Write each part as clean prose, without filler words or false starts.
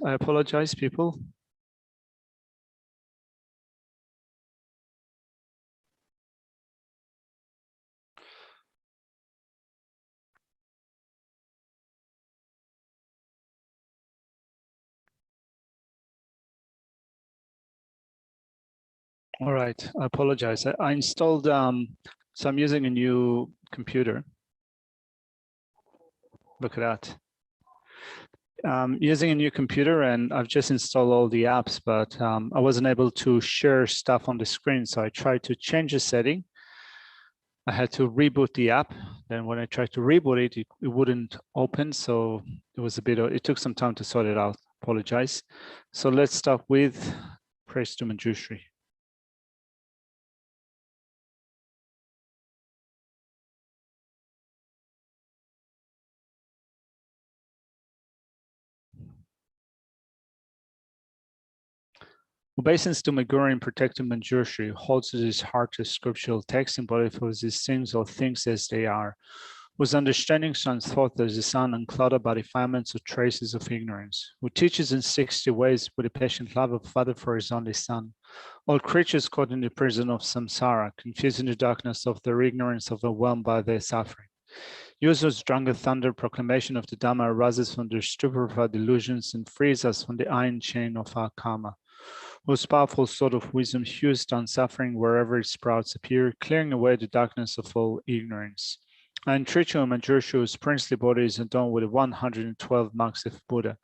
right, I apologize, people. All right, I apologize. I installed, so I'm using a new computer. Look at that. Using a new computer, and I've just installed all the apps, but I wasn't able to share stuff on the screen. So I tried to change the setting. I had to reboot the app. Then when I tried to reboot it, it wouldn't open. So it was a bit, it took some time to sort it out. Apologize. So let's start with praise to Manjushri. Obeisance to Meguro in protecting Manjushri holds to his heart the scriptural text embodied for these things or things as they are, whose understanding shines forth as the sun unclouded by defilements or traces of ignorance, who teaches in 60 ways with a patient love of Father for his only Son. All creatures caught in the prison of samsara, confused in the darkness of their ignorance, overwhelmed by their suffering. Uses stronger thunder, proclamation of the Dhamma arises from their stupefied delusions and frees us from the iron chain of our karma, whose powerful sword of wisdom hews down suffering wherever its sprouts appear, clearing away the darkness of all ignorance. And Trichu Manjushri's princely body is adorned with 112 marks of Buddha,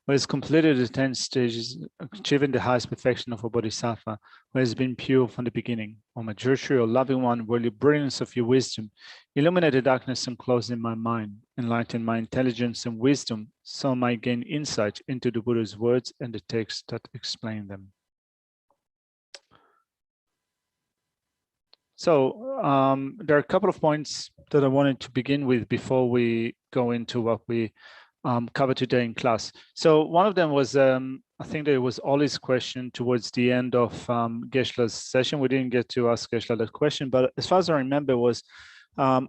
who has completed the 10 stages, achieving the highest perfection of a Bodhisattva, who has been pure from the beginning. O Manjushri, O loving one, will the brilliance of your wisdom illuminate the darkness enclosed in my mind, enlighten my intelligence and wisdom, so I might gain insight into the Buddha's words and the texts that explain them. So there are a couple of points that I wanted to begin with before we go into what we covered today in class. So one of them was, I think there was Ollie's question towards the end of Geshe-la's session. We didn't get to ask Geshe-la that question, but as far as I remember was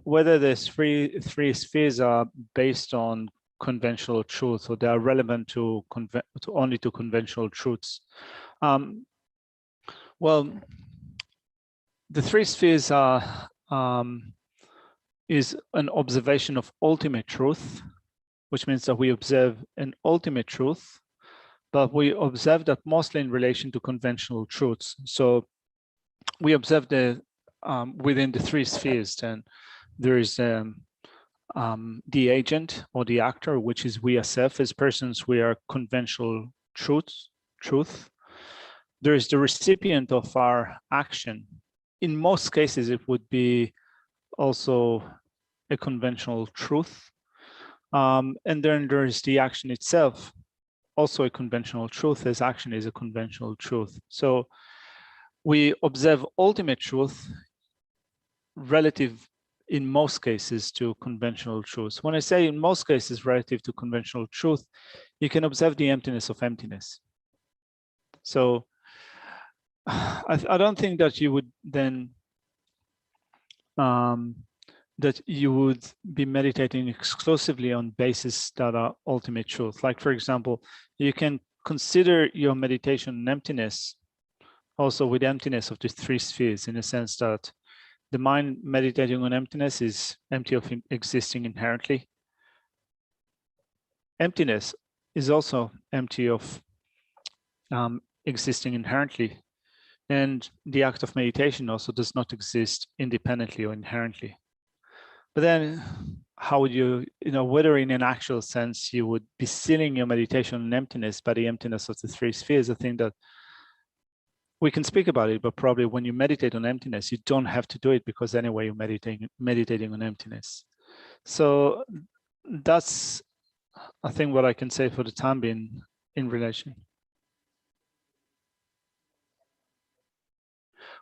whether the three spheres are based on conventional truth or they are relevant to only to conventional truths. Well, the three spheres are is an observation of ultimate truth, which means that we observe an ultimate truth, but we observe that mostly in relation to conventional truths. So we observe the within the three spheres. Then there is the agent or the actor, which is we ourselves as persons. We are conventional truth. There is the recipient of our action. In most cases, it would be also a conventional truth. And then there's the action itself, also a conventional truth, as action is a conventional truth. So we observe ultimate truth relative in most cases to conventional truths. When I say in most cases relative to conventional truth, you can observe the emptiness of emptiness. So I don't think that you would then that you would be meditating exclusively on bases that are ultimate truth. Like, for example, you can consider your meditation on emptiness also with emptiness of the three spheres, in a sense that the mind meditating on emptiness is empty of existing inherently. Emptiness is also empty of existing inherently. And the act of meditation also does not exist independently or inherently. But then how would you know, whether in an actual sense you would be sealing your meditation on emptiness by the emptiness of the three spheres, I think that we can speak about it, but probably when you meditate on emptiness, you don't have to do it because anyway you're meditating on emptiness. So that's, I think, what I can say for the time being in relation.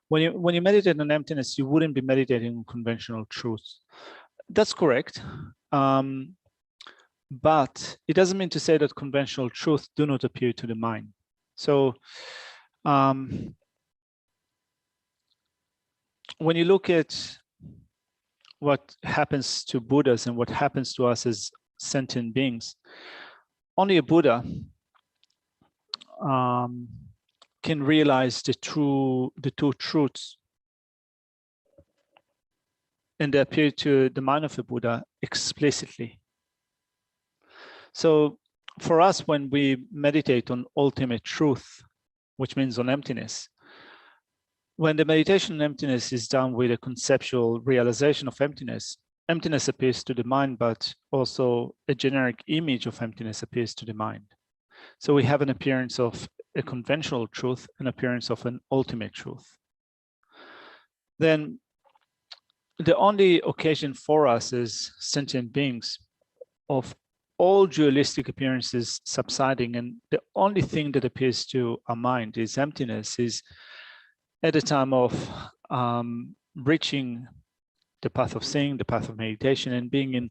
When you meditate on emptiness, you wouldn't be meditating on conventional truths. That's correct. But it doesn't mean to say that conventional truths do not appear to the mind. So when you look at what happens to Buddhas and what happens to us as sentient beings, only a Buddha can realize the two truths, and they appear to the mind of the Buddha explicitly. So for us, when we meditate on ultimate truth, which means on emptiness, when the meditation on emptiness is done with a conceptual realization of emptiness, emptiness appears to the mind, but also a generic image of emptiness appears to the mind. So we have an appearance of a conventional truth, an appearance of an ultimate truth. Then the only occasion for us as sentient beings of all dualistic appearances subsiding, and the only thing that appears to our mind is emptiness, is at the time of reaching the path of seeing, the path of meditation, and being in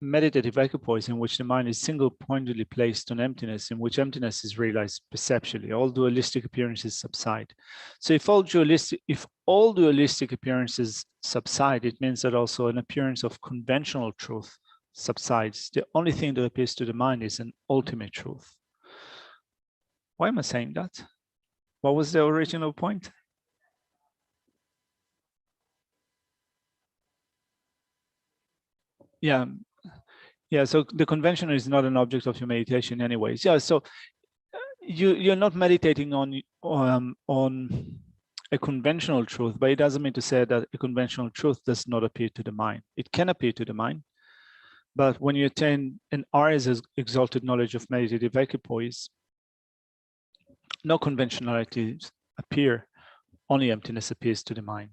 meditative equipoise in which the mind is single-pointedly placed on emptiness, in which emptiness is realized perceptually. All dualistic appearances subside. So if all dualistic appearances subside, it means that also an appearance of conventional truth subsides. The only thing that appears to the mind is an ultimate truth. Why am I saying that? What was the original point? Yeah. So the conventional is not an object of your meditation anyways. Yeah, so you're not meditating on a conventional truth, but it doesn't mean to say that a conventional truth does not appear to the mind. It can appear to the mind, but when you attain an Arya's exalted knowledge of meditative equipoise, no conventionalities appear, only emptiness appears to the mind.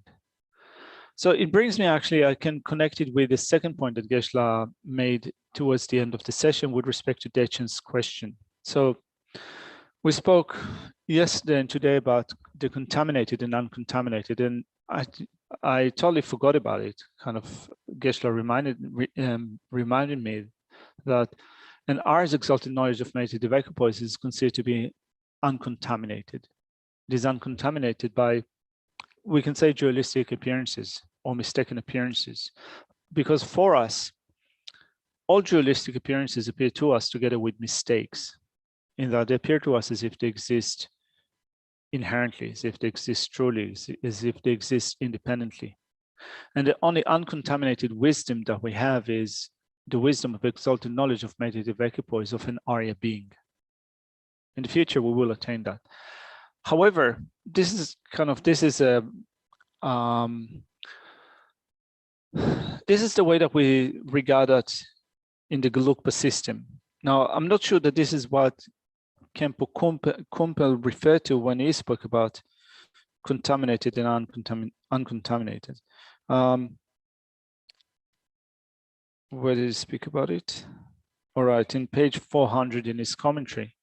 So it brings me, actually, I can connect it with the second point that Geshe-la made towards the end of the session with respect to Dechen's question. So we spoke yesterday and today about the contaminated and uncontaminated, and I totally forgot about it. Kind of Geshe-la reminded me that an Arya's exalted knowledge of meditative equipoise is considered to be uncontaminated. It is uncontaminated by, we can say, dualistic appearances or mistaken appearances, because for us, all dualistic appearances appear to us together with mistakes, in that they appear to us as if they exist inherently, as if they exist truly, as if they exist independently. And the only uncontaminated wisdom that we have is the wisdom of exalted knowledge of meditative equipoise of an Arya being. In the future, we will attain that. However, this is the way that we regard it in the Gelugpa system. Now, I'm not sure that this is what Khenpo Kumpel referred to when he spoke about contaminated and uncontaminated. Where did he speak about it? All right, in page 400 in his commentary,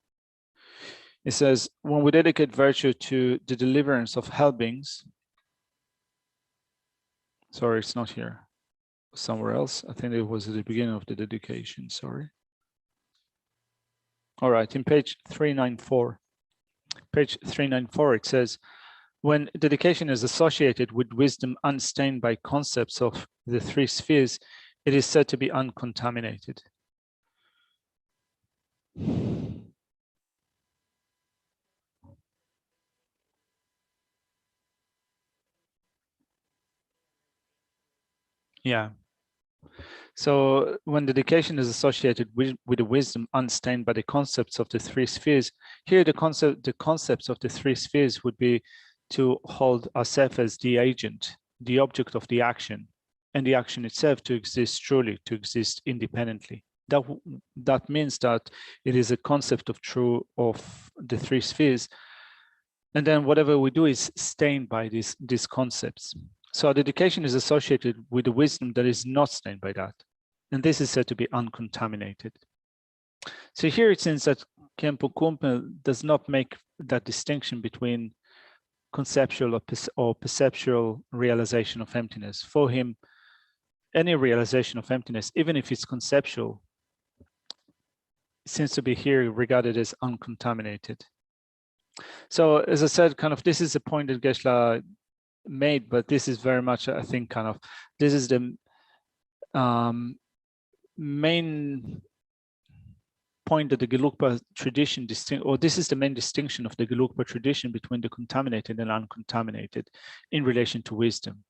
it says, when we dedicate virtue to the deliverance of hell beings, sorry, it's not here, somewhere else. I think it was at the beginning of the dedication, sorry. All right, in page 394. Page 394, it says, when dedication is associated with wisdom unstained by concepts of the three spheres, it is said to be uncontaminated. Yeah. So when dedication is associated with the wisdom unstained by the concepts of the three spheres, here the concepts of the three spheres would be to hold ourselves as the agent, the object of the action, and the action itself to exist truly, to exist independently. That means that it is a concept of the three spheres, and then whatever we do is stained by these concepts. So dedication is associated with the wisdom that is not stained by that. And this is said to be uncontaminated. So here it seems that Khenpo Kumpel does not make that distinction between conceptual or perceptual realization of emptiness. For him, any realization of emptiness, even if it's conceptual, seems to be here regarded as uncontaminated. So as I said, kind of this is a point that Geshe-la made, but this is very much, I think, kind of, this is the main point that the Gelugpa tradition this is the main distinction of the Gelugpa tradition between the contaminated and uncontaminated in relation to wisdom.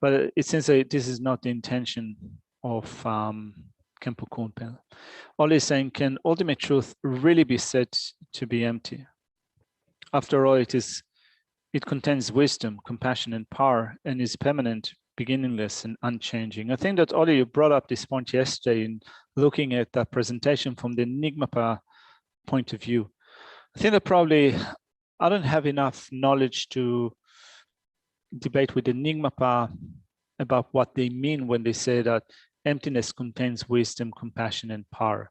But it seems that this is not the intention of Khenpo Kunpel. All he's saying, can ultimate truth really be said to be empty? After all, it contains wisdom, compassion, and power, and is permanent, beginningless, and unchanging. I think that Ollie, you brought up this point yesterday in looking at that presentation from the Nyingmapa point of view. I think that probably I don't have enough knowledge to debate with the Nyingmapa about what they mean when they say that emptiness contains wisdom, compassion, and power.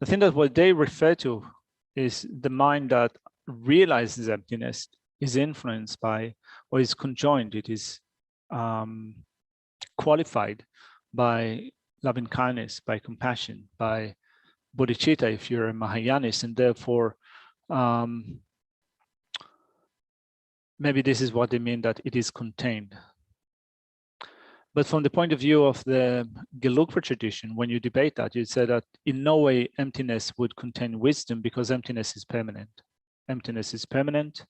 I think that what they refer to is the mind that realizes emptiness is influenced by, or is conjoined, it is qualified by loving kindness, by compassion, by bodhicitta if you're a Mahayanist, and therefore maybe this is what they mean, that it is contained. But from the point of view of the Gelugpa tradition, when you debate that, you say that in no way emptiness would contain wisdom because emptiness is permanent. Emptiness is permanent.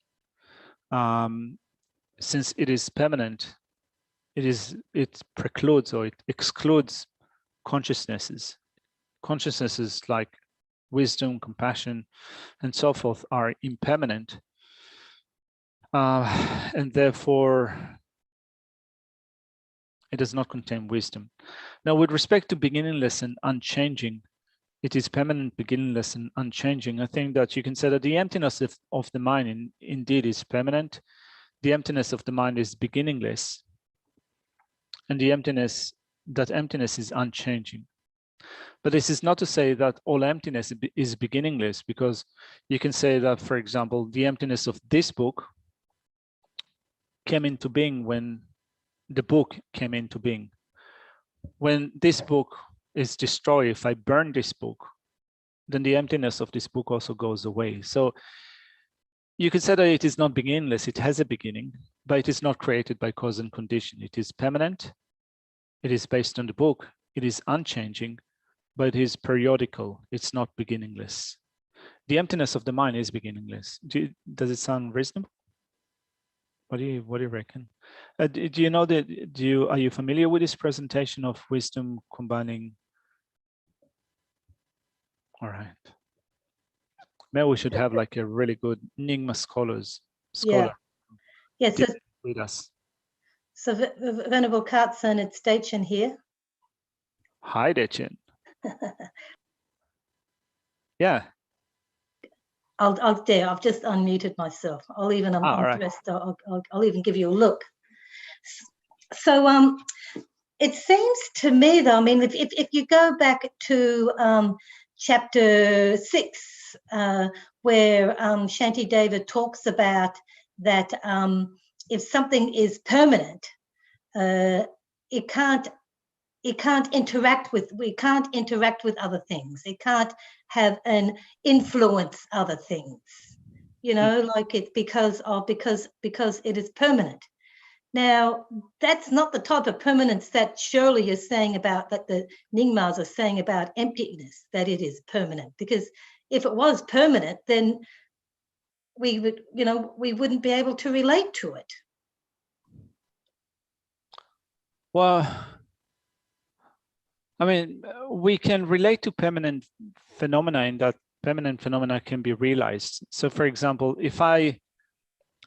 Since it is permanent, it precludes or it excludes consciousnesses. Consciousnesses like wisdom, compassion, and so forth are impermanent. And therefore, it does not contain wisdom. Now, with respect to beginningless and unchanging, it is permanent, beginningless, and unchanging. I think that you can say that the emptiness of the mind indeed is permanent. The emptiness of the mind is beginningless. And the emptiness is unchanging. But this is not to say that all emptiness is beginningless, because you can say that, for example, the emptiness of this book came into being when the book came into being. When this book is destroyed, if I burn this book, then the emptiness of this book also goes away. So you could say that it is not beginningless, it has a beginning, but it is not created by cause and condition. It is permanent, it is based on the book, it is unchanging, but it is periodical, it's not beginningless. The emptiness of the mind is beginningless. Does it sound reasonable? What do you reckon? Do you know that? Are you familiar with this presentation of wisdom combining? All right. Maybe we should have like a really good Nyingma scholar. Yeah. So with us. So Venerable Kartsan, it's Dechen here. Hi, Dechen. Yeah. I've just unmuted myself. I'll even I'll even give you a look. So it seems to me, though, I mean, if you go back to chapter 6, where Shantideva talks about that if something is permanent, it can't interact with other things. It can't have an influence other things, you know, like it because it is permanent. Now, that's not the type of permanence that Shirley is saying about, that the Nyingmas are saying about emptiness, that it is permanent. Because if it was permanent, then we would, we wouldn't be able to relate to it. Well, I mean, we can relate to permanent phenomena in that permanent phenomena can be realized. So, for example, if I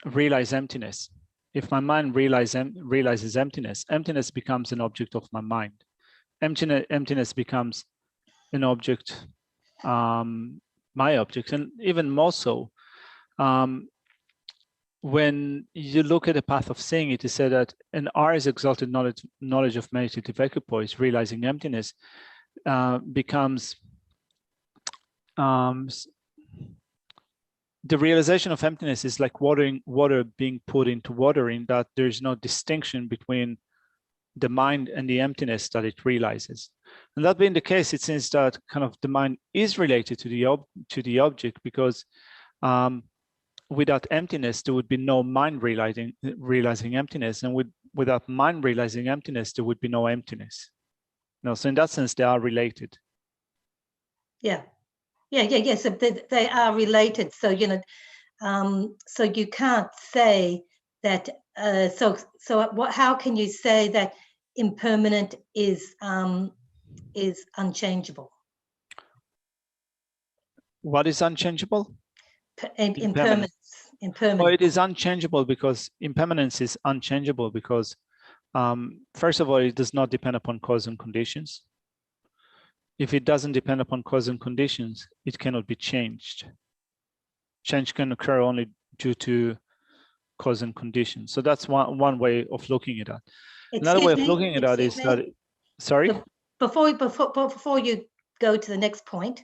realize emptiness, if my mind realizes emptiness, emptiness becomes an object of my mind. Emptiness becomes an object, my object, and even more so. When you look at the path of seeing, it is said that an Arya's exalted knowledge of meditative equipoise, realizing emptiness, becomes the realization of emptiness is like water being put into water, in that there is no distinction between the mind and the emptiness that it realizes. And that being the case, it seems that kind of the mind is related to the object, because without emptiness, there would be no mind realizing emptiness, and without mind realizing emptiness, there would be no emptiness. So in that sense, they are related. Yeah. Yeah. So they are related. So, you know, so you can't say that. So how can you say that impermanent is unchangeable? What is unchangeable? Impermanence. Well, it is unchangeable because impermanence is unchangeable because, first of all, it does not depend upon cause and conditions. If it doesn't depend upon cause and conditions, it cannot be changed. Change can occur only due to cause and conditions. So that's one way of looking at it. Another way of looking at it is that, sorry? Before you go to the next point,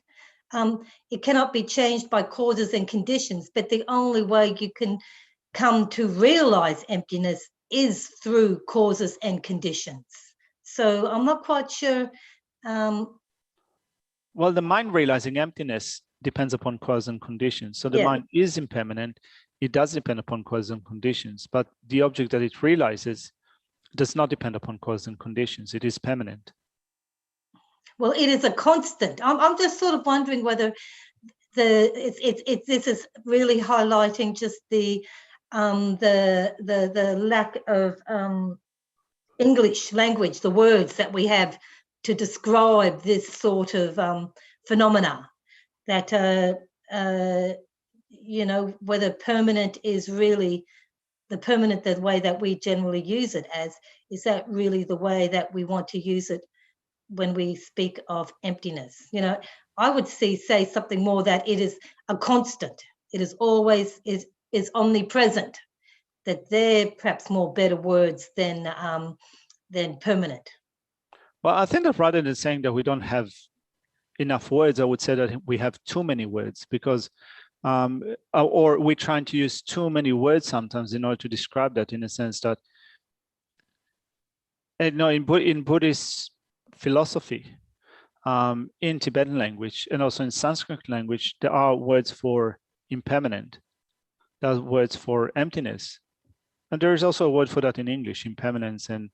it cannot be changed by causes and conditions, but the only way you can come to realize emptiness is through causes and conditions. So I'm not quite sure. Well, the mind realizing emptiness depends upon cause and conditions. So the mind is impermanent. It does depend upon cause and conditions, but the object that it realizes does not depend upon cause and conditions. It is permanent. Well, it is a constant. I'm just sort of wondering whether this is really highlighting just the lack of English language, the words that we have to describe this sort of phenomena. That you know, whether permanent is really the way that we generally use it as, is that really the way that we want to use it when we speak of emptiness? You know, I would say something more that it is a constant. It is always is omnipresent. That they're perhaps more better words than permanent. Well, I think that rather than saying that we don't have enough words, I would say that we have too many words, because or we're trying to use too many words sometimes in order to describe that, in a sense that, you know, in Buddhist philosophy, in Tibetan language and also in Sanskrit language, there are words for impermanent. There are words for emptiness, and there is also a word for that in English: impermanence and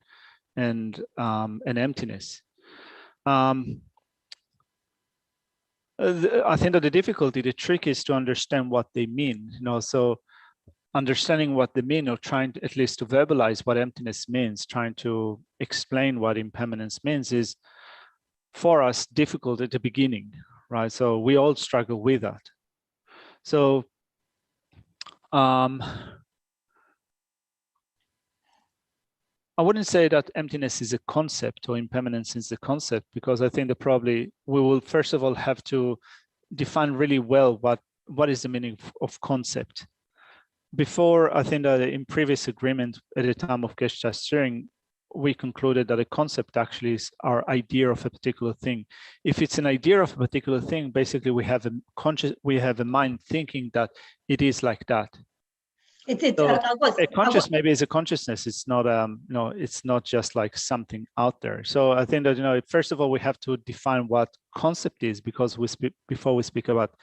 emptiness. I think that the difficulty, the trick, is to understand what they mean. You know, so understanding what they mean, or trying to, at least to verbalize what emptiness means, trying to explain what impermanence means, is for us difficult at the beginning, right? So we all struggle with that. So I wouldn't say that emptiness is a concept or impermanence is a concept, because I think that probably we will first of all have to define really well what is the meaning of concept. Before, I think that in previous agreement at the time of Geshe steering, we concluded that a concept actually is our idea of a particular thing. If it's an idea of a particular thing, basically we have a mind thinking that it is like that. A conscious maybe is a consciousness. It's not no, it's not just like something out there. So I think that, you know, first of all, we have to define what concept is, because before we speak about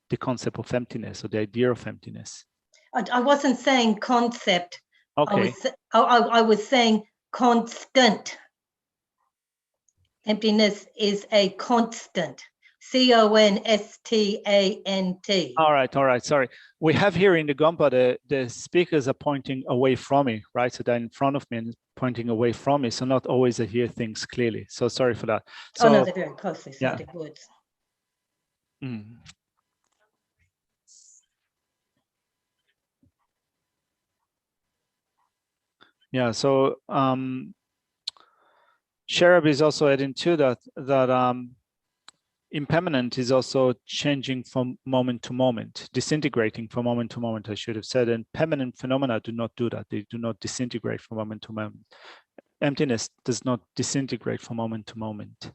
the concept of emptiness or the idea of emptiness. I wasn't saying concept. Okay. I was saying constant. Emptiness is a constant. CONSTANT. All right. Sorry. We have here in the Gompa, the speakers are pointing away from me, right? So they're in front of me and pointing away from me. So not always I hear things clearly. So sorry for that. So, no, they're very closely sounding words. Yeah, so Sherab is also adding to that impermanent is also changing from moment to moment, disintegrating from moment to moment, I should have said, and permanent phenomena do not do that. They do not disintegrate from moment to moment. Emptiness does not disintegrate from moment to moment.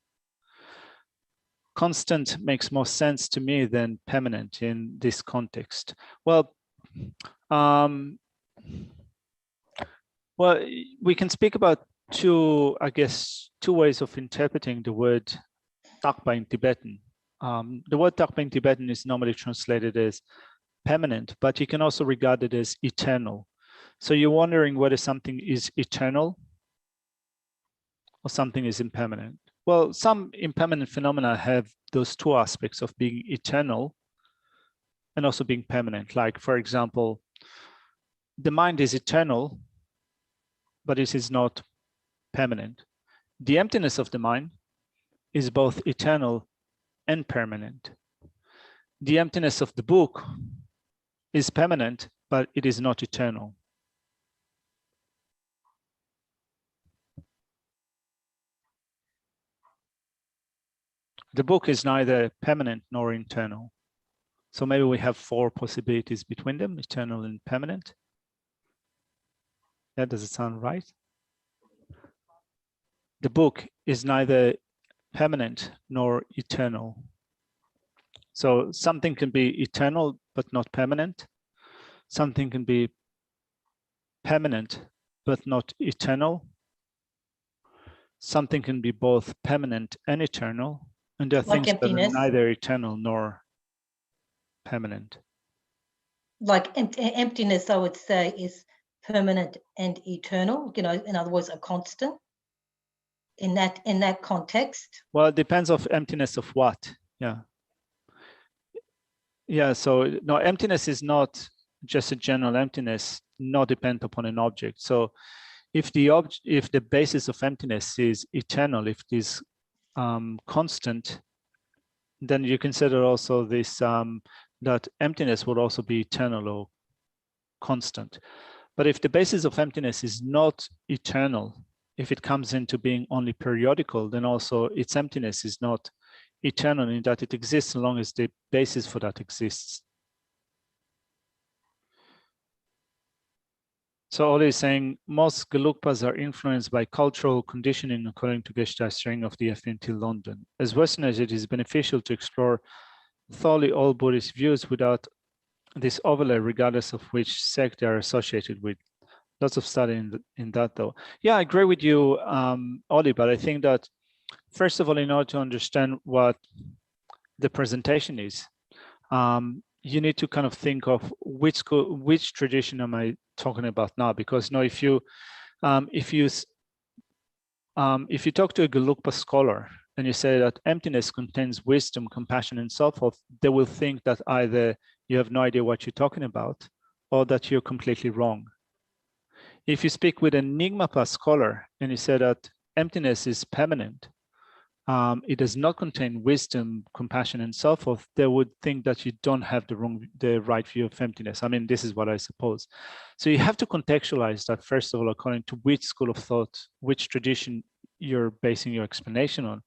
Constant makes more sense to me than permanent in this context. Well, we can speak about two ways of interpreting the word Takpa in Tibetan. The word Takpa in Tibetan is normally translated as permanent, but you can also regard it as eternal. So you're wondering whether something is eternal or something is impermanent. Well, some impermanent phenomena have those two aspects of being eternal and also being permanent. Like, for example, the mind is eternal, but it is not permanent. The emptiness of the mind is both eternal and permanent. The emptiness of the book is permanent, but it is not eternal. The book is neither permanent nor eternal. So maybe we have 4 possibilities between them, eternal and permanent. Yeah, does it sound right? The book is neither permanent nor eternal. So something can be eternal but not permanent. Something can be permanent but not eternal. Something can be both permanent and eternal. And there are Like things that are emptiness. neither eternal nor permanent. Like emptiness, I would say, is permanent and eternal, you know, in other words, a constant in that context. Well, it depends of emptiness of what. Yeah. Yeah, so no, emptiness is not just a general emptiness, not dependent upon an object. So if the basis of emptiness is eternal, if it is constant, then you consider also this that emptiness would also be eternal or constant. But if the basis of emptiness is not eternal, if it comes into being only periodical, then also its emptiness is not eternal in that it exists as long as the basis for that exists. So Oli is saying most Gelugpas are influenced by cultural conditioning according to Geshe String of the FNT London. As Westerners, it is beneficial to explore thoroughly all Buddhist views without this overlay, regardless of which sect they are associated with. Lots of study in that though. Yeah, I agree with you, Oli, but I think that first of all, in order to understand what the presentation is, you need to kind of think of which tradition am I talking about now? Because you know, if you talk to a Gelugpa scholar and you say that emptiness contains wisdom, compassion, and so forth, they will think that either you have no idea what you're talking about or that you're completely wrong. If you speak with an Nyingmapa scholar and you say that emptiness is permanent, it does not contain wisdom, compassion, and so forth, they would think that you don't have the right view of emptiness. I mean, this is what I suppose. So you have to contextualize that, first of all, according to which school of thought, which tradition you're basing your explanation on.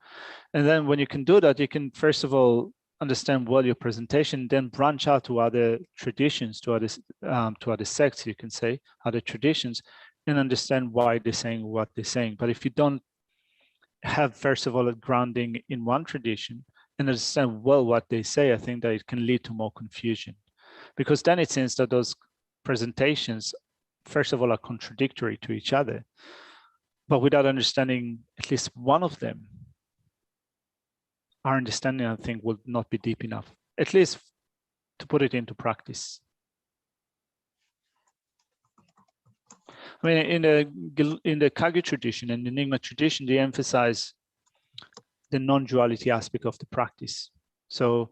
And then when you can do that, you can, first of all, understand well your presentation, then branch out to other traditions, to other sects, you can say, other traditions, and understand why they're saying what they're saying. But if you don't have, first of all, a grounding in one tradition and understand well what they say, I think that it can lead to more confusion, because then it seems that those presentations, first of all, are contradictory to each other, but without understanding at least one of them, our understanding, I think, will not be deep enough, at least to put it into practice. I mean, in the Kagyu tradition and the Nyingma tradition, they emphasize the non-duality aspect of the practice. So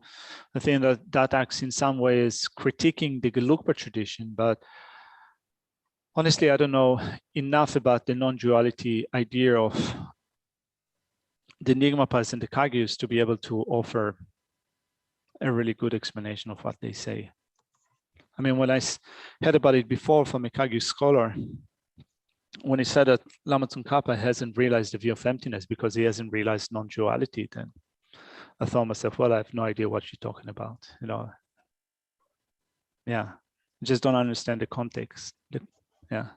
I think that acts in some ways critiquing the Gelugpa tradition, but honestly, I don't know enough about the non-duality idea of the Nyingmapas and the Kagyus to be able to offer a really good explanation of what they say. I mean, when I heard about it before from a Kagyu scholar, when he said that Lama Tsongkhapa hasn't realized the view of emptiness because he hasn't realized non-duality, then I thought myself, well, I have no idea what you're talking about. You know, yeah, just don't understand the context. Yeah,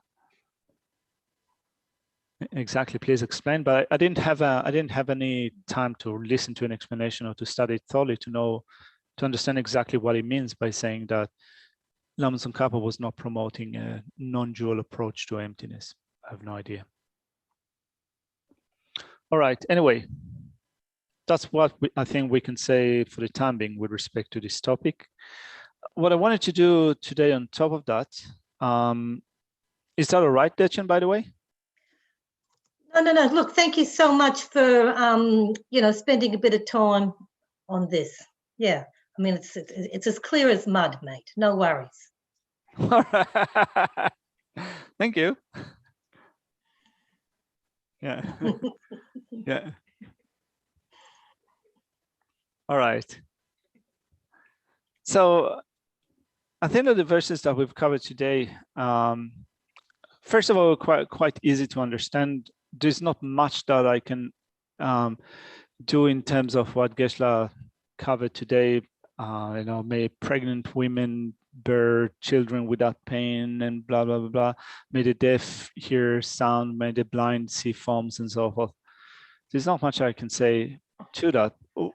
exactly. Please explain. But I didn't have any time to listen to an explanation or to study it thoroughly to understand exactly what he means by saying that Lama Tsongkhapa was not promoting a non-dual approach to emptiness. I have no idea. All right. Anyway, that's what I think we can say for the time being with respect to this topic. What I wanted to do today on top of that, is that all right, Dechen, by the way? Oh, no. Look, thank you so much for, spending a bit of time on this. Yeah. I mean, it's as clear as mud, mate. No worries. Thank you. Yeah. Yeah. All right. So I think that the verses that we've covered today, first of all, quite easy to understand. There's not much that I can do in terms of what Geshe-la covered today. May pregnant women bear children without pain and blah, blah, blah, blah. May the deaf hear sound, may the blind see forms and so forth. There's not much I can say to that. Oh.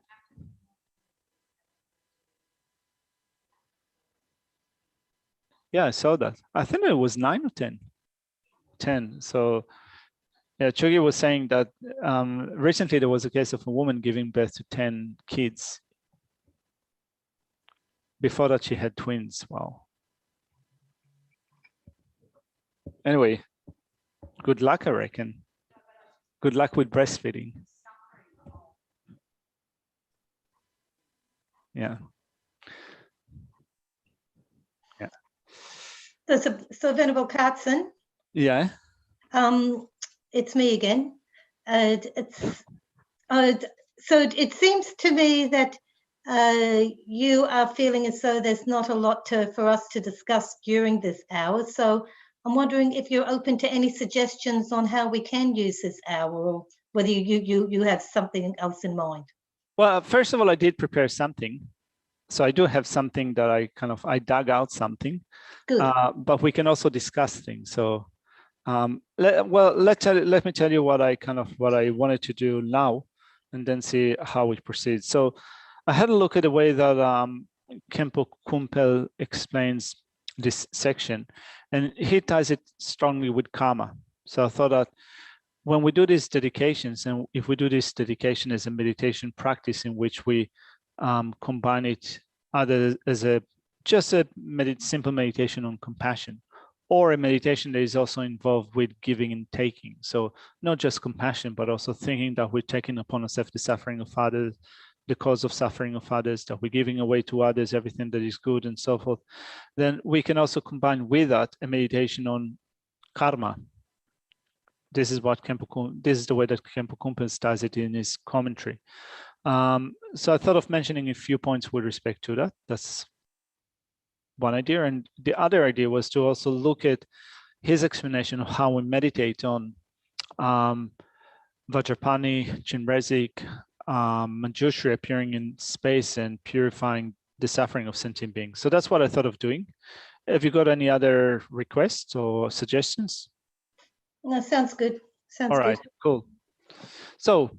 Yeah, I saw that. I think it was 9 or 10. 10. So yeah, Chogi was saying that recently there was a case of a woman giving birth to 10 kids. Before that, she had twins. Wow. Anyway, good luck, I reckon. Good luck with breastfeeding. Yeah. Yeah. So Venerable Cartson. Yeah. It's me again. So it seems to me that you are feeling as though there's not a lot for us to discuss during this hour. So I'm wondering if you're open to any suggestions on how we can use this hour, or whether you have something else in mind. Well, first of all, I did prepare something. So I do have something that I dug out something. Good. But we can also discuss things. So let me tell you what I wanted to do now, and then see how we proceed. So I had a look at the way that Khenpo Kumpel explains this section, and he ties it strongly with karma. So I thought that when we do these dedications, and if we do this dedication as a meditation practice in which we combine it either as just a simple meditation on compassion, or a meditation that is also involved with giving and taking. So not just compassion, but also thinking that we're taking upon ourselves the suffering of others, the cause of suffering of others, that we're giving away to others everything that is good and so forth. Then we can also combine with that a meditation on karma. This is the way that Khenpo Kumpel does it in his commentary. So I thought of mentioning a few points with respect to that. That's one idea. And the other idea was to also look at his explanation of how we meditate on Vajrapani, Chinrezig, Manjushri appearing in space and purifying the suffering of sentient beings. So that's what I thought of doing. Have you got any other requests or suggestions? No, sounds good. All right, cool. So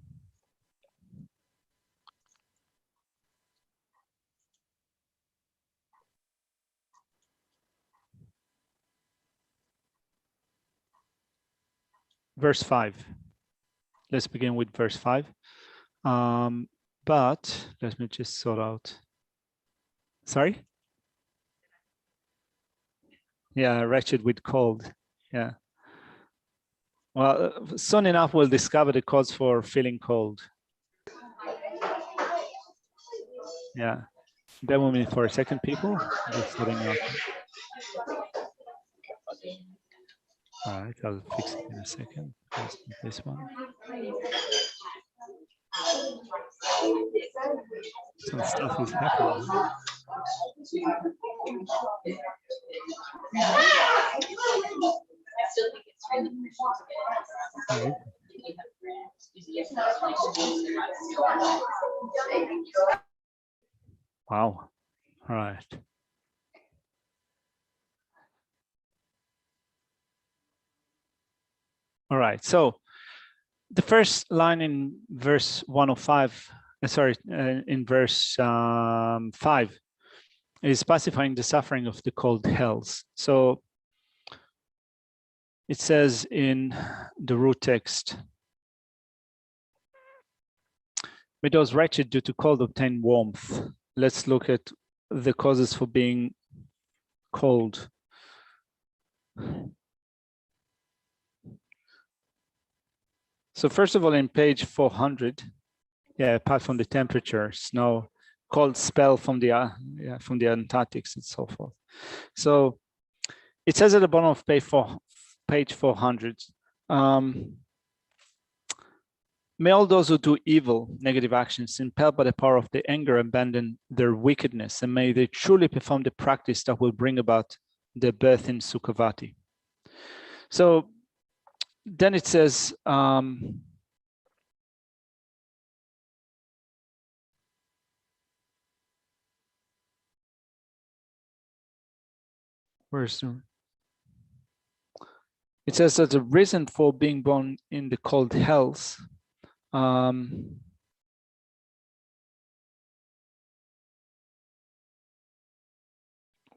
verse 5. Let's begin with verse 5. But let me just sort out. Sorry? Yeah, wretched with cold. Yeah. Well, soon enough, we'll discover the cause for feeling cold. Yeah. Bear with me for a second, people. Just sorting out. All right, I'll fix it in a second. Let's do this one. Some stuff is happening. Right. Wow. All right. All right. So the first line in verse 105, in verse 5, is pacifying the suffering of the cold hells. So it says in the root text, may those wretched due to cold obtain warmth. Let's look at the causes for being cold. So first of all, in page 400, yeah, apart from the temperature, snow, cold spell from the Antarctics and so forth. So it says at the bottom of page 400, may all those who do evil, negative actions, impelled by the power of the anger, abandon their wickedness, and may they truly perform the practice that will bring about their birth in Sukhavati. So then it says, it says that the reason for being born in the cold hells,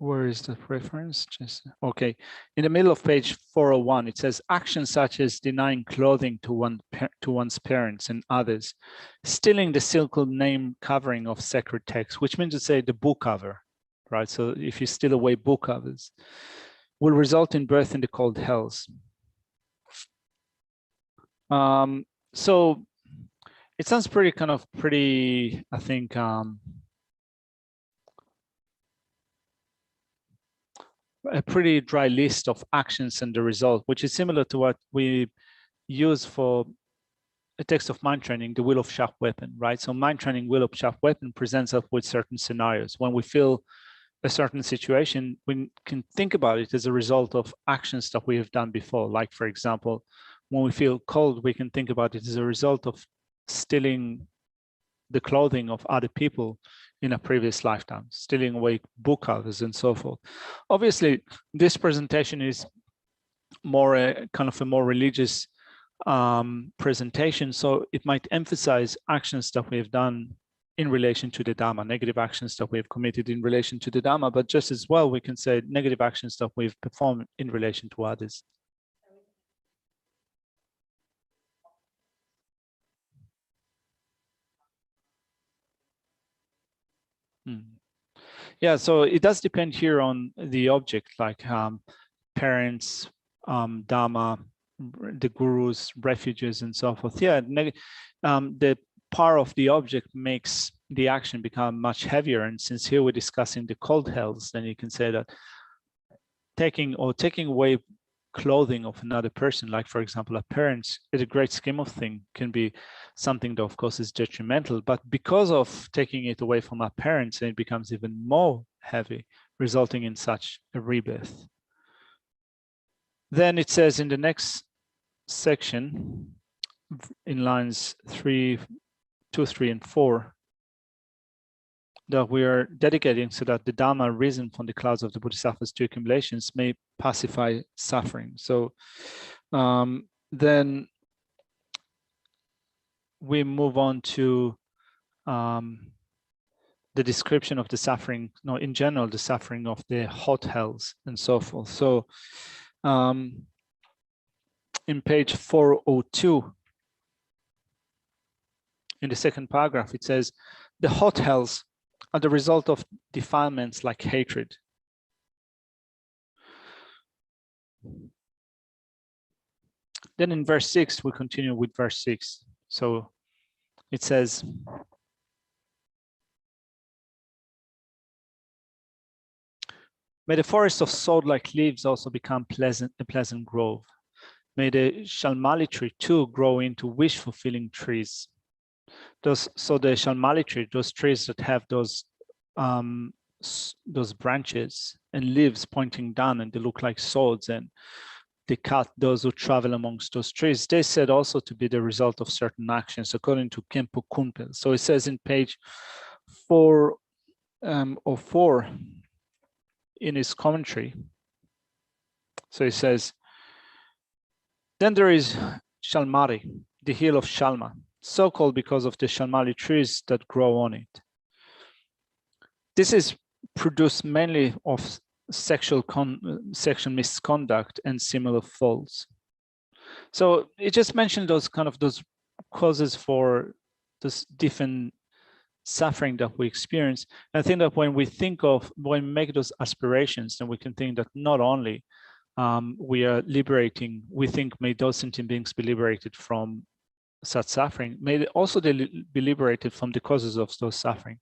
where is the reference? Just okay. In the middle of page 401, it says actions such as denying clothing to one's parents and others, stealing the silk name covering of sacred text, which means to say the book cover, right? So if you steal away book covers, will result in birth in the cold hells. So it sounds pretty, I think, a pretty dry list of actions and the result, which is similar to what we use for a text of mind training, the wheel of sharp weapon, right? So mind training wheel of sharp weapon presents us with certain scenarios. When we feel a certain situation, we can think about it as a result of actions that we have done before. Like, for example, when we feel cold, we can think about it as a result of stealing the clothing of other people in a previous lifetime, stealing away book covers and so forth. Obviously, this presentation is more kind of a more religious presentation, so it might emphasize actions that we have done in relation to the Dhamma, negative actions that we have committed in relation to the Dhamma, but just as well, we can say negative actions that we've performed in relation to others. Yeah, so it does depend here on the object, like parents, Dhamma, the gurus, refuges, and so forth. Yeah, the power of the object makes the action become much heavier. And since here we're discussing the cold hells, then you can say that taking away clothing of another person, like for example, a parent, in a great scheme of things, can be something that of course is detrimental, but because of taking it away from our parents, it becomes even more heavy, resulting in such a rebirth. Then it says in the next section, in lines 2, 3, and 4, that we are dedicating so that the Dhamma risen from the clouds of the Bodhisattvas to accumulations may pacify suffering. So then we move on to the description of the suffering, no, in general, the suffering of the hot hells and so forth. So in page 402, in the second paragraph, it says, the hot hells are the result of defilements like hatred. Then in verse 6, we continue with verse 6. So it says, may the forest of sword-like leaves also become a pleasant grove. May the Shalmali tree too grow into wish-fulfilling trees. So the Shalmali tree, those trees that have those branches and leaves pointing down and they look like swords, and they cut those who travel amongst those trees. They said also to be the result of certain actions, according to Khenpo Kunpel. So it says in page 404 in his commentary. So it says, then there is Shalmari, the hill of Shalma, so called because of the Shalmali trees that grow on it. This is produced mainly of sexual misconduct and similar faults. So it just mentioned those causes for this different suffering that we experience. And I think that when we make those aspirations, then we can think that not only we are liberating, we think may those sentient beings be liberated from such suffering, may they also be liberated from the causes of those suffering.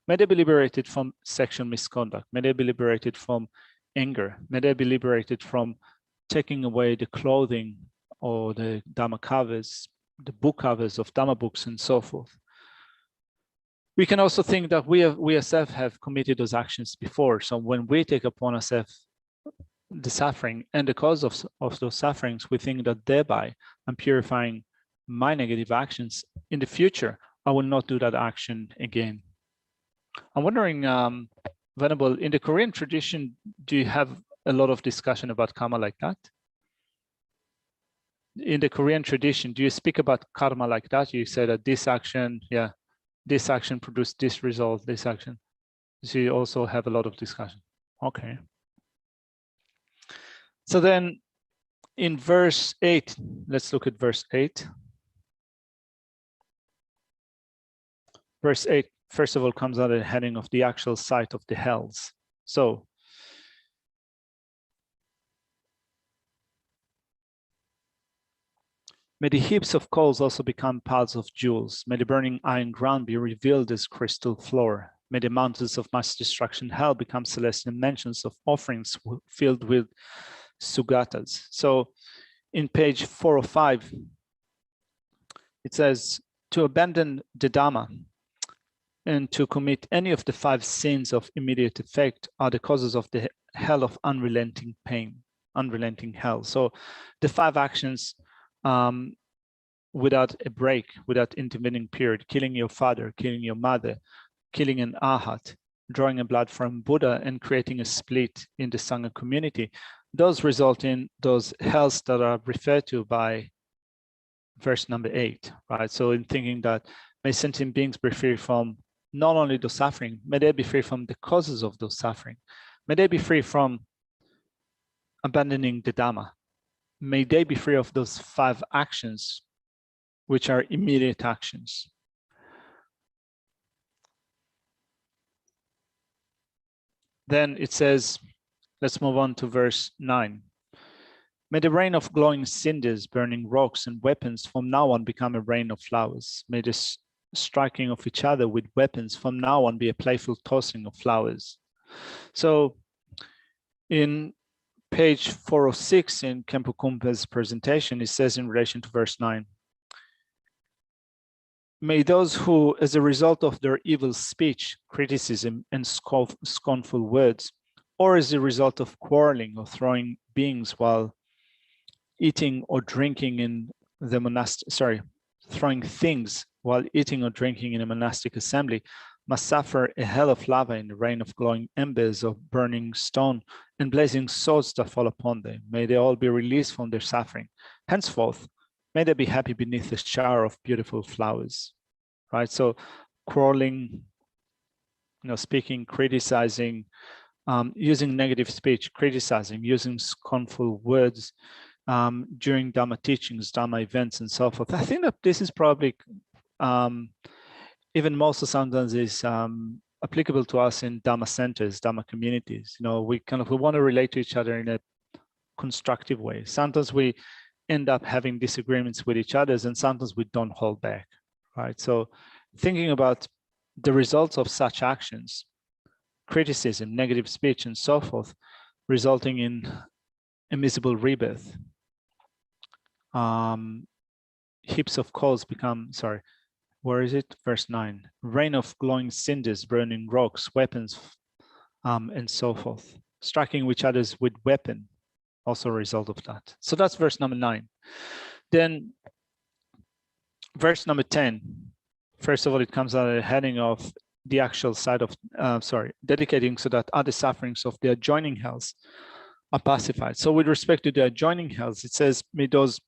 May they be liberated from sexual misconduct. May they be liberated from anger. May they be liberated from taking away the clothing or the Dhamma covers, the book covers of Dhamma books and so forth. We can also think that we ourselves have committed those actions before. So when we take upon ourselves the suffering and the cause of those sufferings, we think that thereby I'm purifying my negative actions. In the future, I will not do that action again. I'm wondering, Venerable, in the Korean tradition, do you have a lot of discussion about karma like that? In the Korean tradition, do you speak about karma like that? You say that this action, yeah, this action produced this result, this action. So you also have a lot of discussion. Okay. So then in verse 8, let's look at verse 8. Verse 8, first of all, comes under the heading of the actual site of the hells. So, may the heaps of coals also become piles of jewels. May the burning iron ground be revealed as crystal floor. May the mountains of mass destruction hell become celestial mansions of offerings filled with sugatas. So in page 405, it says, to abandon the Dhamma and to commit any of the 5 sins of immediate effect are the causes of the hell of unrelenting pain, unrelenting hell. So the 5 actions without a break, without intervening period, killing your father, killing your mother, killing an arhat, drawing a blood from Buddha and creating a split in the Sangha community, those result in those hells that are referred to by verse number 8, right? So in thinking that may sentient beings be free from not only the suffering, may they be free from the causes of those suffering. May they be free from abandoning the Dhamma. May they be free of those 5 actions, which are immediate actions. Then it says, let's move on to verse 9. May the rain of glowing cinders, burning rocks and weapons from now on become a rain of flowers. May the striking of each other with weapons from now on be a playful tossing of flowers. So in page 406 in Khenpo Kumpa's presentation, it says in relation to verse 9, may those who, as a result of their evil speech, criticism, and scornful words, or as a result of quarreling or throwing beings while eating or drinking in the monastic, throwing things while eating or drinking in a monastic assembly, must suffer a hell of lava in the rain of glowing embers of burning stone and blazing swords that fall upon them. May they all be released from their suffering. Henceforth, may they be happy beneath the shower of beautiful flowers, right? So quarreling, speaking, criticizing, using negative speech, criticizing, using scornful words during Dhamma teachings, Dhamma events, and so forth. I think that this is probably, even more so sometimes is applicable to us in Dhamma centers, Dhamma communities. We want to relate to each other in a constructive way. Sometimes we end up having disagreements with each other, and sometimes we don't hold back, right? So thinking about the results of such actions, criticism, negative speech, and so forth, resulting in a miserable rebirth. Heaps of coals become, where is it? Verse 9, rain of glowing cinders, burning rocks, weapons, and so forth. Striking each other with weapon, also a result of that. So that's verse number 9. Then verse number 10, first of all, it comes out of the heading of the actual side of, dedicating so that other sufferings of the adjoining hells are pacified. So with respect to the adjoining hells, it says, may those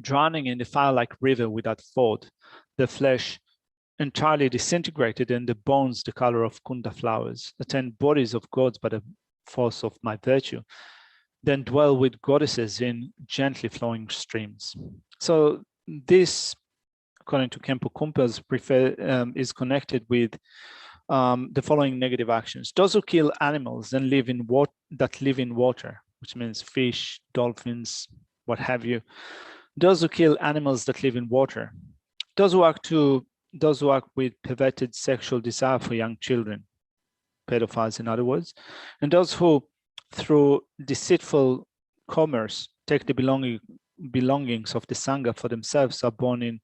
drowning in the fire-like river without ford, the flesh entirely disintegrated and the bones the color of kunda flowers, attend bodies of gods by the force of my virtue, then dwell with goddesses in gently flowing streams. So this, according to Khenpo Kumpa's, is connected with the following negative actions. Those who kill animals and live in water, which means fish, dolphins, what have you, Those who kill animals that live in water. Those who act with perverted sexual desire for young children, pedophiles in other words, and those who, through deceitful commerce, take the belongings of the Sangha for themselves, are born in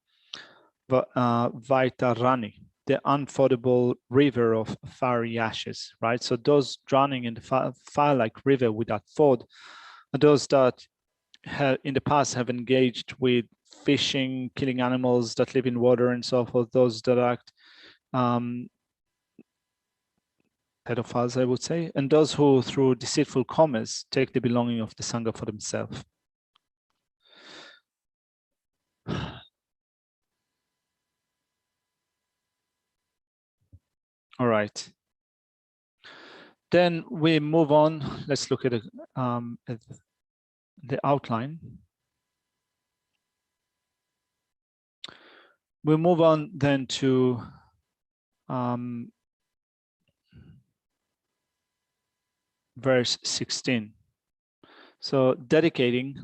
Vaitarani, the unfordable river of fiery ashes, right? So those drowning in the fire-like river without ford are those that in the past have engaged with fishing, killing animals that live in water and so forth, those that act pedophiles, I would say, and those who, through deceitful commerce, take the belonging of the Sangha for themselves. All right. Then we move on. Let's look at the outline. We move on then to verse 16. So dedicating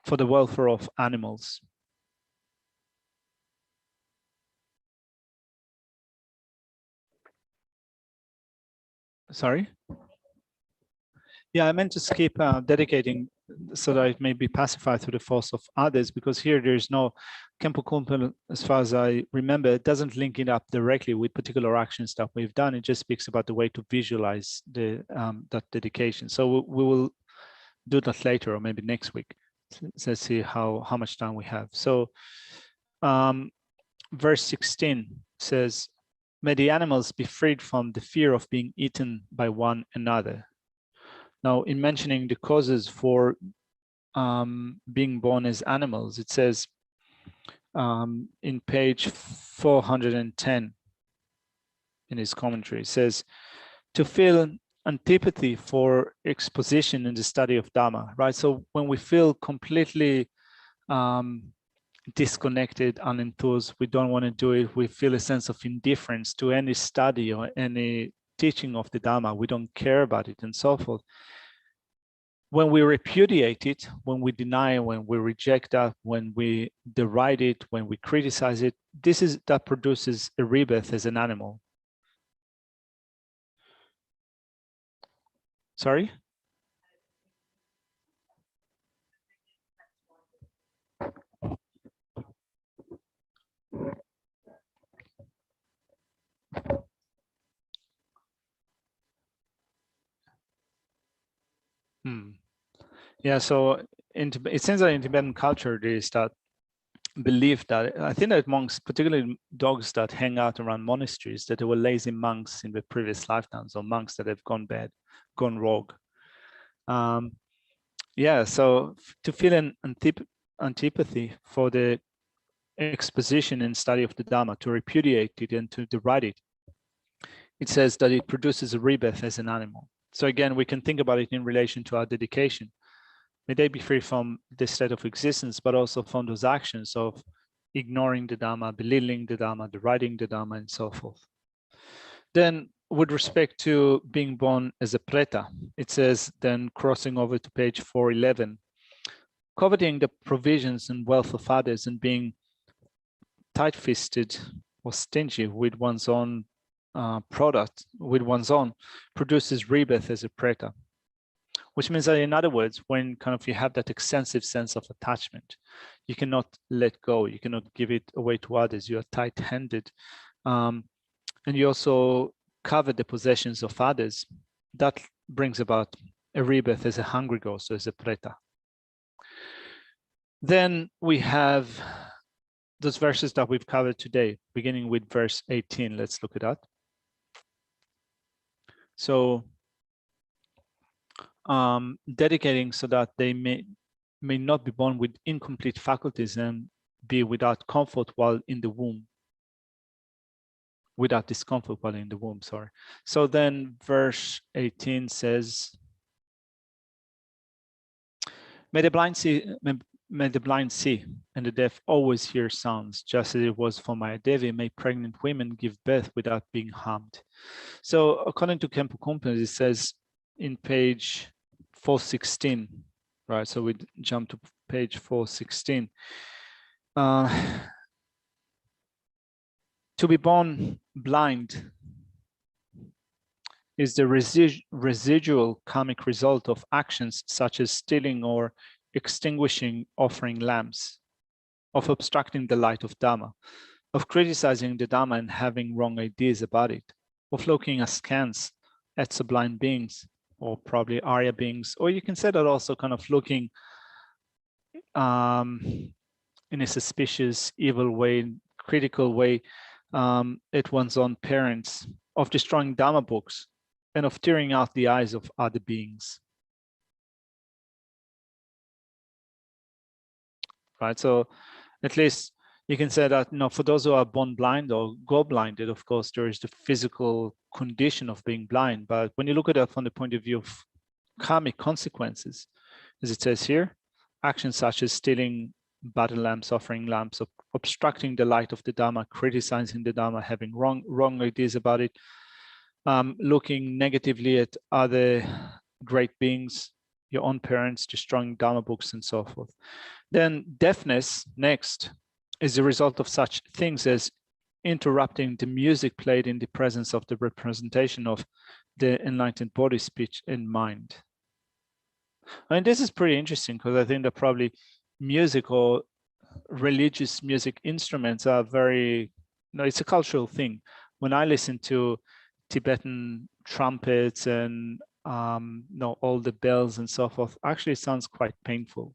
for the welfare of animals. Sorry? Yeah, I meant to skip dedicating so that it may be pacified through the force of others, because here there's no Kempo Kumpel, as far as I remember, it doesn't link it up directly with particular actions that we've done. It just speaks about the way to visualize the that dedication. So we will do that later, or maybe next week. So let's see how much time we have. So verse 16 says, may the animals be freed from the fear of being eaten by one another. Now, in mentioning the causes for being born as animals, it says in page 410 in his commentary, it says, to feel antipathy for exposition in the study of Dhamma, right? So when we feel completely disconnected, unenthused, we don't want to do it, we feel a sense of indifference to any study or any teaching of the Dhamma, we don't care about it and so forth. When we repudiate it, when we deny, when we reject that, when we deride it, when we criticize it, that produces a rebirth as an animal. Sorry? Yeah, so it seems that in Tibetan culture, there is that belief that, I think that monks, particularly dogs that hang out around monasteries, that they were lazy monks in the previous lifetimes, or monks that have gone bad, gone rogue. Yeah, so to feel an antipathy for the exposition and study of the Dhamma, to repudiate it and to deride it, it says that it produces a rebirth as an animal. So again, we can think about it in relation to our dedication. May they be free from this state of existence, but also from those actions of ignoring the Dhamma, belittling the Dhamma, deriding the Dhamma, and so forth. Then with respect to being born as a preta, it says, then crossing over to page 411, coveting the provisions and wealth of others and being tight-fisted or stingy with one's own product, with one's own, produces rebirth as a preta. Which means that, in other words, when kind of you have that extensive sense of attachment, you cannot let go, you cannot give it away to others, you are tight-handed, and you also cover the possessions of others. That brings about a rebirth as a hungry ghost, so as a preta. Then we have those verses that we've covered today, beginning with verse 18. Let's look at that. So dedicating so that they may not be born with incomplete faculties and be without comfort while in the womb, without discomfort while in the womb, sorry. So then verse 18 says, may the blind see and the deaf always hear sounds, just as it was for Maya Devi. May pregnant women give birth without being harmed. So according to Kempo Kumpel, it says in page 416, right? So we jump to page 416. To be born blind is the residual karmic result of actions such as stealing or extinguishing offering lamps, of obstructing the light of Dharma, of criticizing the Dharma and having wrong ideas about it, of looking askance at sublime beings, or probably Arya beings, or you can say that also kind of looking in a suspicious, evil way, critical way at one's own parents, of destroying Dharma books, and of tearing out the eyes of other beings. Right, so at least you can say that, you know, for those who are born blind or go blinded, of course, there is the physical condition of being blind. But when you look at it from the point of view of karmic consequences, as it says here, actions such as stealing battle lamps, offering lamps, obstructing the light of the Dharma, criticizing the Dharma, having wrong ideas about it, looking negatively at other great beings, your own parents, destroying Dharma books, and so forth. Then deafness, next, is the result of such things as interrupting the music played in the presence of the representation of the enlightened body, speech, and mind. I mean, this is pretty interesting because I think that probably music or religious music instruments are very, it's a cultural thing. When I listen to Tibetan trumpets and all the bells and so forth, actually it sounds quite painful.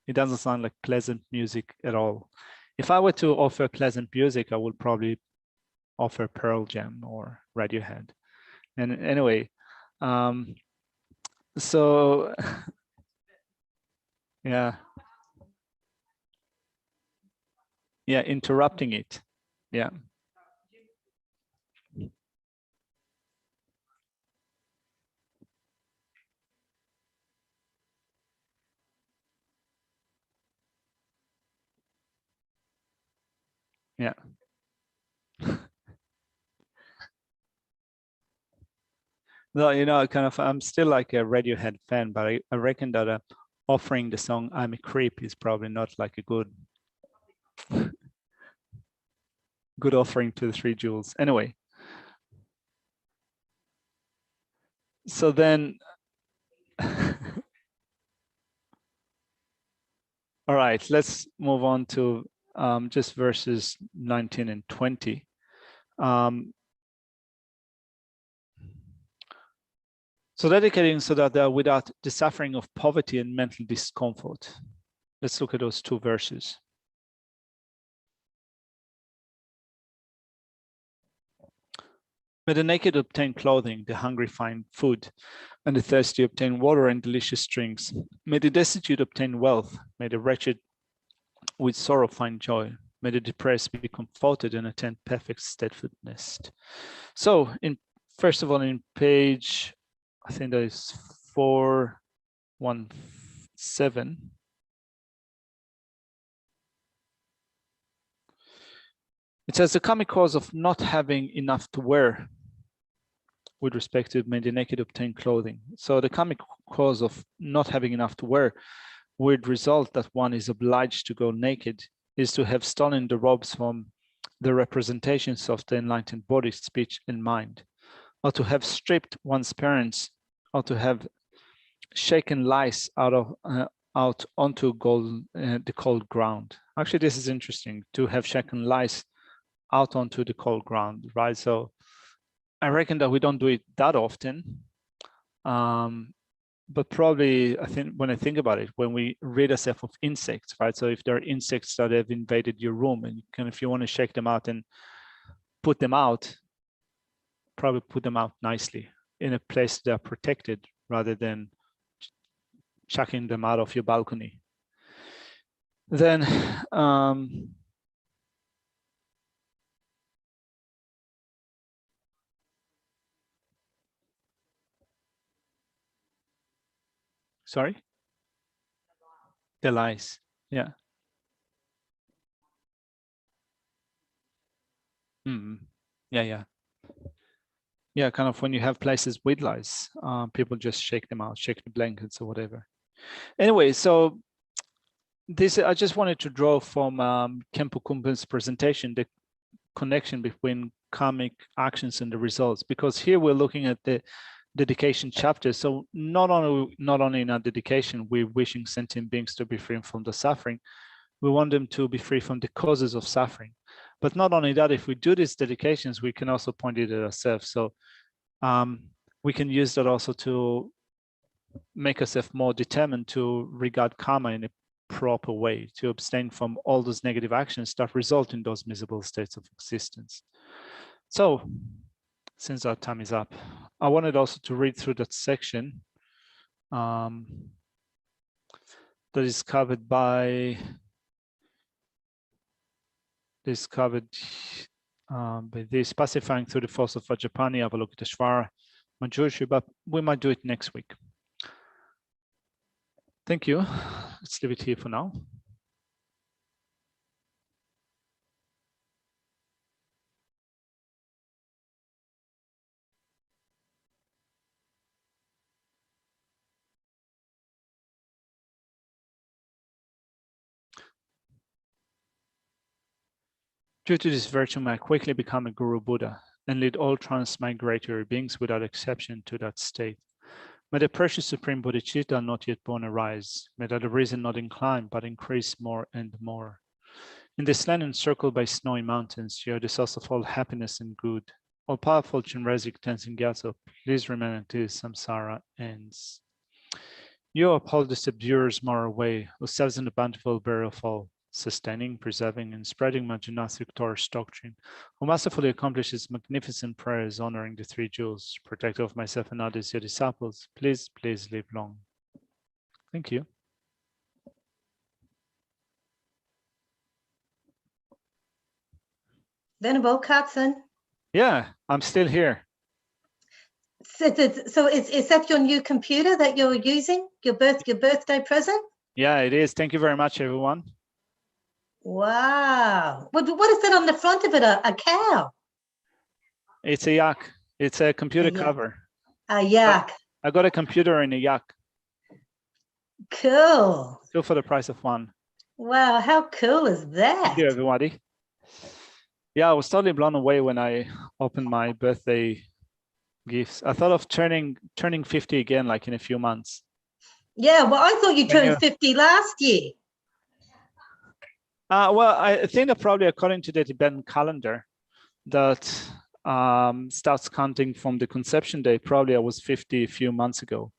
It doesn't sound like pleasant music at all. If I were to offer pleasant music, I would probably offer Pearl Jam or Radiohead. And anyway, so yeah, interrupting it, yeah. Yeah. No, you know, I'm still like a Radiohead fan, but I reckon that offering the song "I'm a Creep" is probably not like a good offering to the Three Jewels. Anyway, so then, all right, let's move on to just verses 19 and 20. So dedicating so that they are without the suffering of poverty and mental discomfort. Let's look at those two verses. May the naked obtain clothing, the hungry find food, and the thirsty obtain water and delicious drinks. May the destitute obtain wealth, may the wretched with sorrow find joy. May the depressed be comforted and attain perfect steadfastness. So, first of all, in page, I think that is 417. It says the karmic cause of not having enough to wear with respect to may the naked obtain clothing. So the karmic cause of not having enough to wear would result that one is obliged to go naked is to have stolen the robes from the representations of the enlightened body, speech, and mind, or to have stripped one's parents, or to have shaken lice out onto the cold ground. Actually, this is interesting, to have shaken lice out onto the cold ground, right? So I reckon that we don't do it that often, but probably I think when I think about it, when we rid ourselves of insects, right? So if there are insects that have invaded your room, and if you want to shake them out and put them out, probably put them out nicely in a place that are protected rather than chucking them out of your balcony. Then sorry? The lice, yeah. Yeah. Yeah, kind of when you have places with lice, people just shake them out, shake the blankets or whatever. Anyway, so this I just wanted to draw from Kempo Kumpen's presentation the connection between karmic actions and the results, because here we're looking at the dedication chapter. So not only in our dedication we're wishing sentient beings to be free from the suffering, we want them to be free from the causes of suffering. But not only that, if we do these dedications, we can also point it at ourselves. So we can use that also to make ourselves more determined to regard karma in a proper way, to abstain from all those negative actions that result in those miserable states of existence. So, since our time is up, I wanted also to read through that section that is covered by this, pacifying through the force of Vajrapani, Avalokiteshvara, Manjushri, but we might do it next week. Thank you. Let's leave it here for now. Due to this virtue, may I quickly become a Guru Buddha and lead all transmigratory beings without exception to that state. May the precious Supreme Bodhisattva not yet born arise. May that reason not incline, but increase more and more. In this land encircled by snowy mountains, you are the source of all happiness and good. All powerful Chenrezig Tenzin Gyatso, please remain until samsara ends. You uphold the subduer's moral way, who serves in the bountiful bearer of all, sustaining, preserving, and spreading Majjhanatha Torah's doctrine, who masterfully accomplishes magnificent prayers honoring the three jewels, protector of myself and others, your disciples, please live long. Thank you. Venerable Katzen. Yeah, I'm still here. So is that your new computer that you're using? Your birthday present? Yeah, it is. Thank you very much, everyone. Wow. What is that on the front of it? A cow? It's a yak. It's a computer cover. A yak. I got a computer in a yak. Cool. Two for the price of one. Wow, how cool is that? Thank you, everybody. Yeah, I was totally blown away when I opened my birthday gifts. I thought of turning 50 again, like in a few months. Yeah, well, I thought you turned 50 last year. Well, I think that probably according to the Tibetan calendar that starts counting from the conception day, probably I was 50 a few months ago.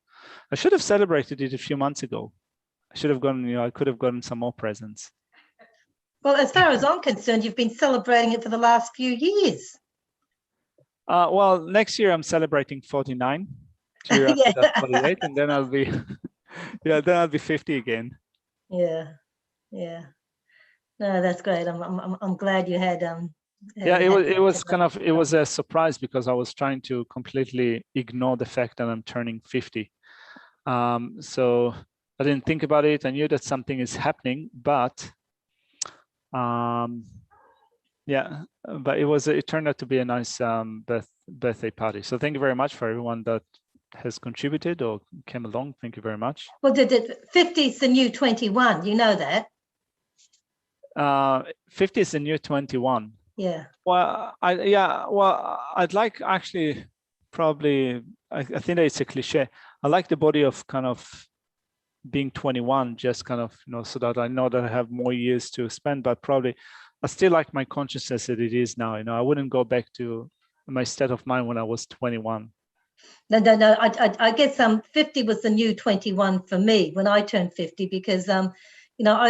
I should have celebrated it a few months ago. I should have gotten, I could have gotten some more presents. Well, as far as I'm concerned, you've been celebrating it for the last few years. Well, next year I'm celebrating 49. Year after that, 48, and then I'll be, then I'll be 50 again. Yeah. No, that's great. I'm glad you had. Yeah, it was a surprise because I was trying to completely ignore the fact that I'm turning 50. So I didn't think about it. I knew that something is happening, but yeah, but it turned out to be a nice birthday party. So thank you very much for everyone that has contributed or came along. Thank you very much. Well, 50 is the new 21. You know that. 50 is the new 21. Yeah. Well, I'd like actually probably, I think that it's a cliche. I like the body of kind of being 21, just kind of, so that I know that I have more years to spend, but probably I still like my consciousness that it is now. I wouldn't go back to my state of mind when I was 21. No. I guess 50 was the new 21 for me when I turned 50 because I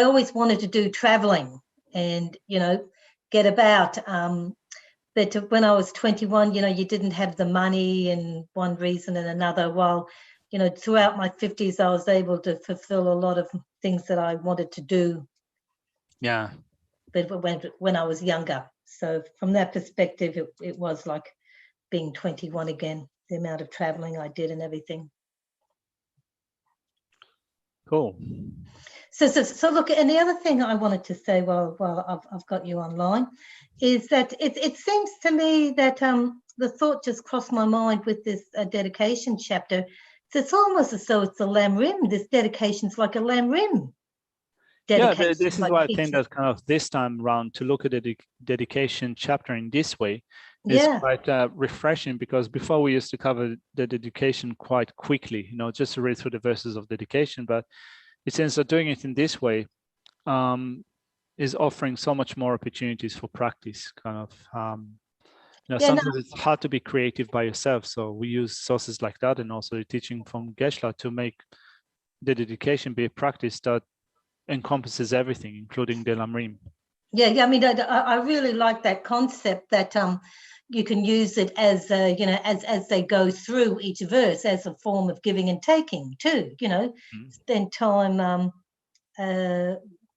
always wanted to do traveling and get about. But when I was 21, you didn't have the money and one reason and another. While throughout my 50s, I was able to fulfill a lot of things that I wanted to do. Yeah. But when I was younger, so from that perspective, it was like being 21 again. The amount of traveling I did and everything. Cool. So look, and the other thing I wanted to say while I've got you online is that it seems to me that the thought just crossed my mind with this dedication chapter. So it's almost as though it's a lam rim. This dedication's like a lam rim. dedication. This is like why I think that kind of this time around to look at the dedication chapter in this way is quite refreshing, because before we used to cover the dedication quite quickly, just to read through the verses of dedication. But it seems that doing it in this way is offering so much more opportunities for practice. Kind of, sometimes it's hard to be creative by yourself. So we use sources like that, and also the teaching from Geshe to make the dedication be a practice that encompasses everything, including the Lamrim. Yeah, I mean, I really like that concept that you can use it as as they go through each verse as a form of giving and taking too. Spend time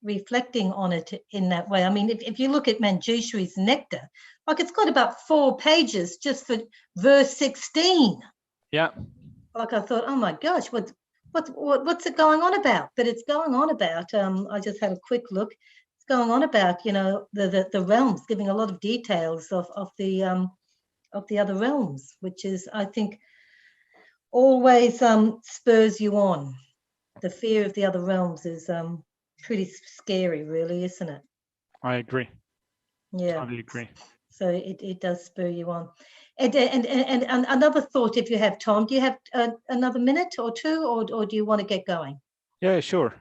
reflecting on it in that way. I mean, if you look at Manjushri's Nectar, like it's got about 4 pages just for verse 16. Yeah. Like I thought, oh my gosh, what's it going on about? But it's going on about, I just had a quick look. It's going on about, the realms, giving a lot of details of the other realms, which is, I think, always spurs you on. The fear of the other realms is pretty scary, really, isn't it? I agree. Yeah, totally agree. So it does spur you on. And another thought, if you have time, do you have another minute or two, or do you want to get going? Yeah, sure.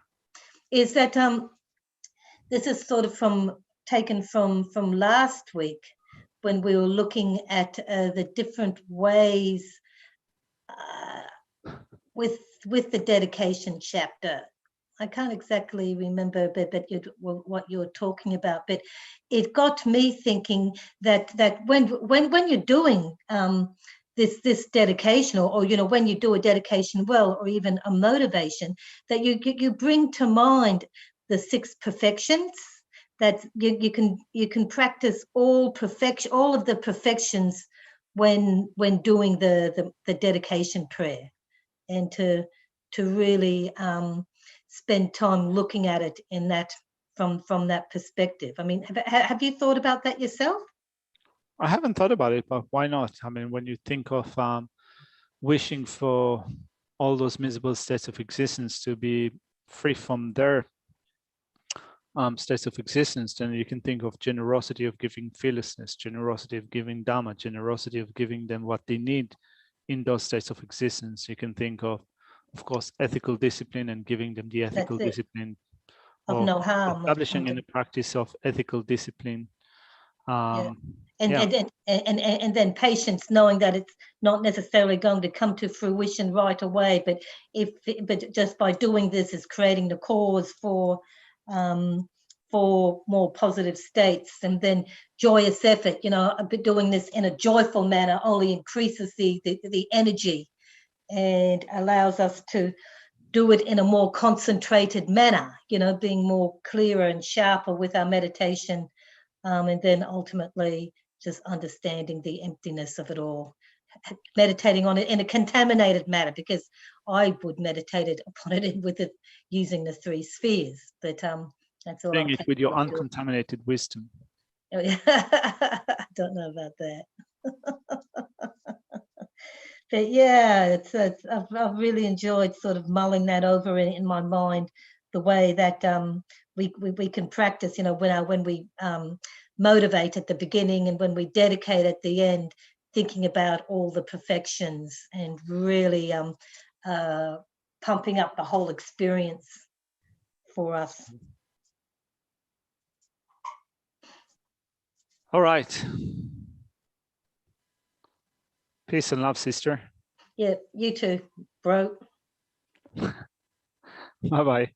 Is that this is sort of taken from last week when we were looking at the different ways with the dedication chapter. I can't exactly remember, but what you were talking about. But it got me thinking that when you're doing this dedication, or when you do a dedication well, or even a motivation, that you bring to mind the 6 perfections. That you can practice all of the perfections when doing the dedication prayer, and to really spend time looking at it in that from that perspective. I mean, have you thought about that yourself? I haven't thought about it, but why not? I mean, when you think of wishing for all those miserable states of existence to be free from their states of existence, then you can think of generosity of giving fearlessness, generosity of giving Dhamma, generosity of giving them what they need in those states of existence. You can think of course, ethical discipline and giving them the ethical discipline of no harm, establishing in the practice of ethical discipline. And then patience, knowing that it's not necessarily going to come to fruition right away, but just by doing this is creating the cause for more positive states. And then joyous effort, doing this in a joyful manner only increases the energy and allows us to do it in a more concentrated manner, being more clearer and sharper with our meditation, and then ultimately just understanding the emptiness of it all, meditating on it in a contaminated manner, because I would meditate upon it with it using the 3 spheres. But that's all. Doing it with your uncontaminated wisdom. I don't know about that. But yeah, I've really enjoyed sort of mulling that over in my mind, the way that we can practice, when we motivate at the beginning and when we dedicate at the end, thinking about all the perfections and really pumping up the whole experience for us. All right. Peace and love, sister. Yeah, you too, bro. Bye-bye.